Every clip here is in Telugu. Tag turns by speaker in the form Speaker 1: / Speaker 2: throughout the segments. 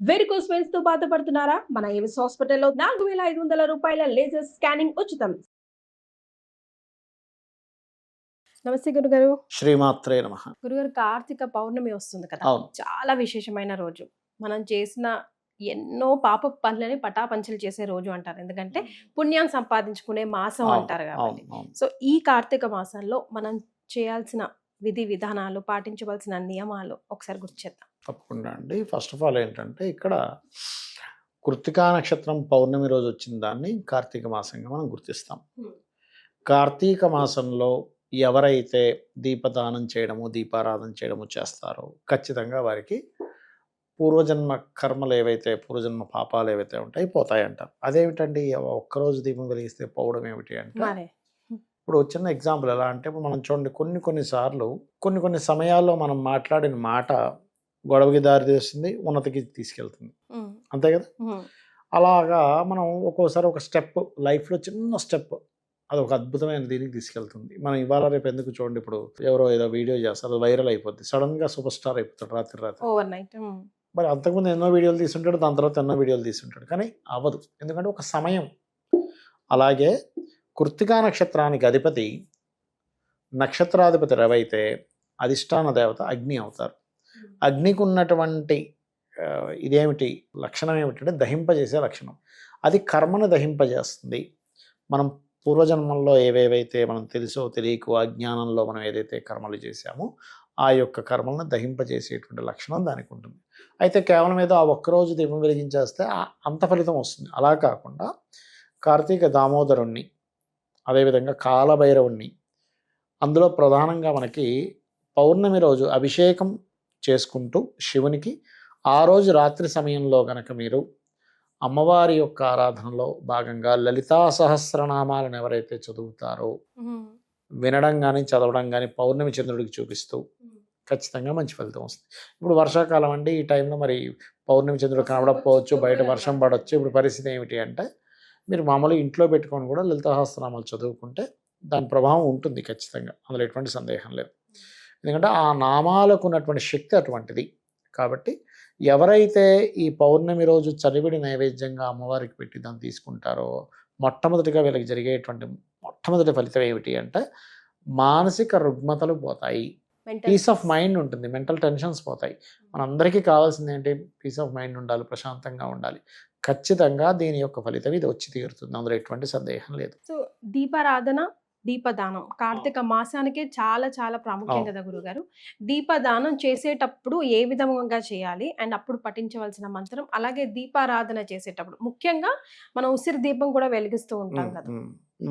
Speaker 1: వెరికోస్ వెయిన్స్ తో బాధపడుతున్నారా? మన ఏవిస్ హాస్పిటల్లో 4500 రూపాయల లేజర్ స్కానింగ్ ఉచితం. నమస్తే గురుగారు.
Speaker 2: శ్రీమాత్రే నమః.
Speaker 1: గురుగారు, కార్తీక పౌర్ణమి వస్తుంది కదా,
Speaker 2: అవును.
Speaker 1: చాలా విశేషమైన రోజు. మనం చేసిన ఎన్నో పాప పనులని పటాపంచలు చేసే రోజు అంటారు. ఎందుకంటే పుణ్యం సంపాదించుకునే మాసం అంటారు కాబట్టి. సో ఈ కార్తీక మాసంలో మనం చేయాల్సిన విధి విధానాలు, పాటించవలసిన నియమాలు ఒకసారి గుర్తు చేద్దాం.
Speaker 2: తప్పకుండా అండి. ఫస్ట్ ఆఫ్ ఆల్ ఏంటంటే ఇక్కడ కృత్తికా నక్షత్రం పౌర్ణమి రోజు వచ్చిన దాన్ని కార్తీక మాసంగా మనం గుర్తిస్తాం. కార్తీక మాసంలో ఎవరైతే దీపదానం చేయడము, దీపారాధన చేయడము చేస్తారో ఖచ్చితంగా వారికి పూర్వజన్మ కర్మలు ఏవైతే, పూర్వజన్మ పాపాలు ఏవైతే ఉంటాయి పోతాయి అంటారు. అదేమిటండి ఒక్కరోజు దీపం వెలిగిస్తే పోవడం ఏమిటి అంటే, ఇప్పుడు చిన్న ఎగ్జాంపుల్ ఎలా అంటే, ఇప్పుడు మనం చూడండి కొన్నిసార్లు కొన్ని సమయాల్లో మనం మాట్లాడిన మాట గొడవకి దారి తీస్తుంది, ఉన్నతికి తీసుకెళ్తుంది. అంతే కదా. అలాగా మనం ఒక్కోసారి ఒక స్టెప్ లైఫ్లో, చిన్న స్టెప్, అది ఒక అద్భుతమైన దీనికి తీసుకెళ్తుంది. మనం ఇవాళ రేపు ఎందుకు చూడండి, ఇప్పుడు ఎవరో ఏదో వీడియో చేస్తారు, వైరల్ అయిపోద్ది, సడన్ గా సూపర్ స్టార్ అయిపోతాడు రాత్రి.
Speaker 1: Over night.
Speaker 2: మరి అంతకుముందు ఎన్నో వీడియోలు తీసుంటాడు, దాని తర్వాత ఎన్నో వీడియోలు తీసుంటాడు, కానీ అవ్వదు. ఎందుకంటే ఒక సమయం. అలాగే కృత్తికా నక్షత్రానికి అధిపతి, నక్షత్రాధిపతి రవి అయితే అధిష్టాన దేవత అగ్ని అవుతారు. అగ్నికి ఉన్నటువంటి ఇదేమిటి లక్షణం ఏమిటంటే దహింపజేసే లక్షణం. అది కర్మను దహింపజేస్తుంది. మనం పూర్వజన్మంలో ఏవేవైతే మనం తెలుసో తెలియకో అజ్ఞానంలో మనం ఏదైతే కర్మలు చేశామో ఆ యొక్క కర్మలను దహింపజేసేటువంటి లక్షణం దానికి ఉంటుంది. అయితే కేవలం ఏదో ఆ ఒక్కరోజు దీపం వెలిగించేస్తే అంత ఫలితం వస్తుంది. అలా కాకుండా కార్తీక దామోదరుణ్ణి, అదేవిధంగా కాలభైరవుణ్ణి, అందులో ప్రధానంగా మనకి పౌర్ణమి రోజు అభిషేకం చేసుకుంటూ శివునికి ఆ రోజు రాత్రి సమయంలో గనక మీరు అమ్మవారి యొక్క ఆరాధనలో భాగంగా లలితా సహస్రనామాలను ఎవరైతే చదువుతారో, వినడం కానీ చదవడం కానీ పౌర్ణమి చంద్రుడికి చూపిస్తూ ఖచ్చితంగా మంచి ఫలితం వస్తుంది. ఇప్పుడు వర్షాకాలం అండి, ఈ టైంలో మరి పౌర్ణమి చంద్రుడు కనబడకపోవచ్చు, బయట వర్షం పడవచ్చు. ఇప్పుడు పరిస్థితి ఏమిటి అంటే, మీరు మామూలుగా ఇంట్లో పెట్టుకొని కూడా లలితా సహస్రనామాలు చదువుకుంటే దాని ప్రభావం ఉంటుంది ఖచ్చితంగా, అందులో ఎటువంటి సందేహం లేదు. ఎందుకంటే ఆ నామాలకు ఉన్నటువంటి శక్తి అటువంటిది. కాబట్టి ఎవరైతే ఈ పౌర్ణమి రోజు చలివిడి నైవేద్యంగా అమ్మవారికి పెట్టి దాన్ని తీసుకుంటారో, మొట్టమొదటిగా వీళ్ళకి జరిగేటువంటి మొట్టమొదటి ఫలితం ఏమిటి అంటే మానసిక రుగ్మతలు పోతాయి, పీస్ ఆఫ్ మైండ్ ఉంటుంది, మెంటల్ టెన్షన్స్ పోతాయి. మనందరికీ కావాల్సింది ఏంటి? పీస్ ఆఫ్ మైండ్ ఉండాలి, ప్రశాంతంగా ఉండాలి. ఖచ్చితంగా దీని యొక్క ఫలితం ఇది వచ్చి తీరుతుంది, అందులో ఎటువంటి సందేహం లేదు.
Speaker 1: సో దీపారాధన, దీపదానం కార్తీక మాసానికే చాలా చాలా ప్రాముఖ్యం కదా గురుగారు. దీపదానం చేసేటప్పుడు ఏ విధంగా చేయాలి, అండ్ అప్పుడు పఠించవలసిన మంత్రం, అలాగే దీపారాధన చేసేటప్పుడు ముఖ్యంగా మనం ఉసిరి దీపం కూడా వెలిగిస్తూ ఉంటాం కదా.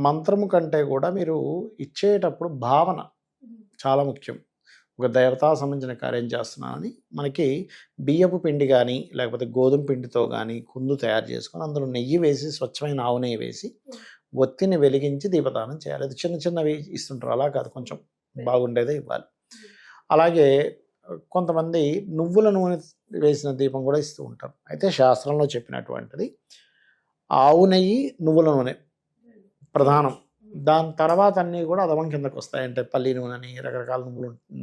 Speaker 2: మంత్రము కంటే కూడా మీరు ఇచ్చేటప్పుడు భావన చాలా ముఖ్యం. ఒక దేవతా సంబంధించిన కార్యం చేస్తున్నానని మనకి బియ్యపు పిండి కానీ లేకపోతే గోధుమ పిండితో కానీ కుందు తయారు చేసుకొని అందులో నెయ్యి వేసి, స్వచ్ఛమైన ఆవు నెయ్యి వేసి ఒత్తిని వెలిగించి దీపదానం చేయాలి. అది చిన్న చిన్నవి ఇస్తుంటారు, అలా కాదు, కొంచెం బాగుండేదే ఇవ్వాలి. అలాగే కొంతమంది నువ్వుల నూనె వేసిన దీపం కూడా ఇస్తూ ఉంటారు. అయితే శాస్త్రంలో చెప్పినటువంటిది ఆవు నెయ్యి, నువ్వుల నూనె ప్రధానం. దాని తర్వాత అన్నీ కూడా అదవం కిందకు వస్తాయి. అంటే పల్లి నూనెని, రకరకాల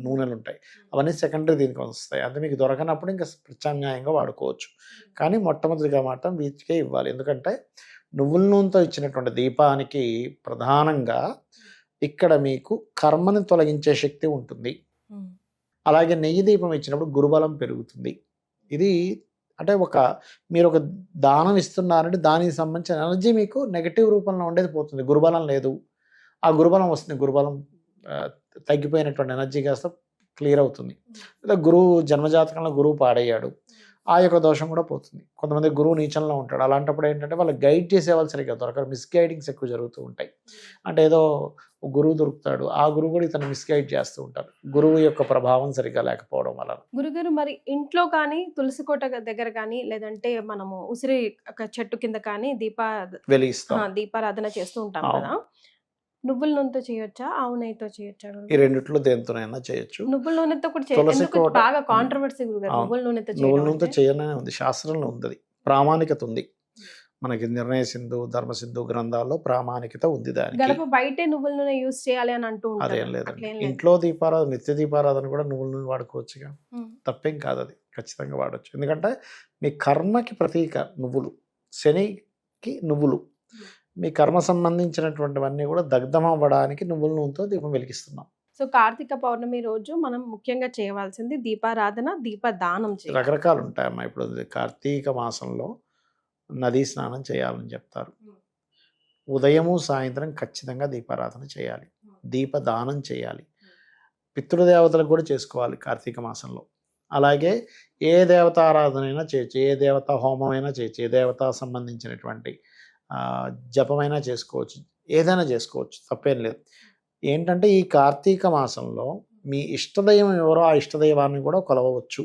Speaker 2: నూనెలు ఉంటాయి, అవన్నీ సెకండరీ దీనికి వస్తాయి. అంటే మీకు దొరకనప్పుడు ఇంకా ప్రత్యామ్నాయంగా వాడుకోవచ్చు. కానీ మొట్టమొదటిగా మాత్రం వీటికే ఇవ్వాలి. ఎందుకంటే నువ్వుల నూనెతో ఇచ్చినటువంటి దీపానికి ప్రధానంగా ఇక్కడ మీకు కర్మని తొలగించే శక్తి ఉంటుంది. అలాగే నెయ్యి దీపం ఇచ్చినప్పుడు గురుబలం పెరుగుతుంది. ఇది అంటే మీరు ఒక దానం ఇస్తున్నారంటే దానికి సంబంధించిన ఎనర్జీ మీకు నెగటివ్ రూపంలో ఉండేది పోతుంది. గురుబలం లేదు, ఆ గురుబలం వస్తుంది. గురుబలం తగ్గిపోయినటువంటి ఎనర్జీ కాస్త క్లియర్ అవుతుంది. లేదా గురువు జన్మజాతకంలో గురువు పాడయ్యాడు, ఆ యొక్క దోషం కూడా పోతుంది. కొంతమంది గురువు నీచంలో ఉంటాడు, అలాంటప్పుడు ఏంటంటే వాళ్ళు గైడ్ చేసేవాళ్ళు సరిగ్గా దొరకరు, మిస్గైడింగ్స్ ఎక్కువ జరుగుతూ ఉంటాయి. అంటే ఏదో గురువు దొరుకుతాడు, ఆ గురువు కూడా ఇతను మిస్గైడ్ చేస్తూ ఉంటారు, గురువు యొక్క ప్రభావం సరిగ్గా లేకపోవడం వల్ల.
Speaker 1: గురుగారు, మరి ఇంట్లో కానీ తులసి కోట దగ్గర కానీ లేదంటే మనము ఉసిరి చెట్టు కింద కానీ దీపారాధన చేస్తూ ఉంటాం కదా, నువ్వుల నూనెతో చేయొచ్చా, ఆవు నెయ్యితో చేయొచ్చా?
Speaker 2: ఈ రెండిట్లో దేనితోనైనా చేయొచ్చు.
Speaker 1: నువ్వుల నూనెతో కూడా బాగా కాంట్రవర్సీ గురుగారు. నువ్వుల
Speaker 2: నూనెతో చేయనే ఉంది, శాస్త్రంలో ఉంది, ప్రామాణికత ఉంది. మనకి నిర్ణయ సింధు, ధర్మ సింధు గ్రంథాల్లో ప్రామాణికత ఉంది. దానికి
Speaker 1: బయటే నువ్వుల నూనె యూజ్ చేయాలి అని అంటూ ఉంటారు.
Speaker 2: అదేం లేదండి, ఇంట్లో దీపారాధన, నిత్య దీపారాధన కూడా నువ్వుల నూనె వాడుకోవచ్చుగా, తప్పేం కాదు, అది ఖచ్చితంగా వాడచ్చు. ఎందుకంటే మీ కర్మకి ప్రతీక నువ్వులు, శనికి నువ్వులు, మీ కర్మ సంబంధించినటువంటివన్నీ కూడా దగ్ధం అవ్వడానికి నువ్వుల నూనెతో దీపం వెలిగిస్తున్నాం.
Speaker 1: సో కార్తీక పౌర్ణమి రోజు మనం ముఖ్యంగా చేయవలసింది దీపారాధన, దీపదానం చేయాలి.
Speaker 2: రకరకాలు ఉంటాయమ్మా. ఇప్పుడు కార్తీక మాసంలో నదీ స్నానం చేయాలని చెప్తారు. ఉదయము సాయంత్రం ఖచ్చితంగా దీపారాధన చేయాలి, దీపదానం చేయాలి. పితృదేవతలకు కూడా చేసుకోవాలి కార్తీక మాసంలో. అలాగే ఏ దేవతారాధన అయినా చేయొచ్చు, ఏ దేవతా హోమం అయినా చేయొచ్చు, ఏ దేవతా సంబంధించినటువంటి జపమైనా చేసుకోవచ్చు, ఏదైనా చేసుకోవచ్చు, తప్పేం లేదు. ఏంటంటే ఈ కార్తీక మాసంలో మీ ఇష్టదైవం ఎవరో ఆ ఇష్టదైవాన్ని కూడా కొలవవచ్చు.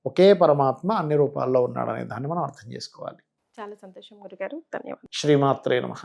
Speaker 2: ఒకే పరమాత్మ అన్ని రూపాల్లో ఉన్నాడనే దాన్ని మనం అర్థం చేసుకోవాలి.
Speaker 1: చాలా సంతోషం గురుగారు, ధన్యవాదాలు.
Speaker 2: శ్రీమాత్రే నమః.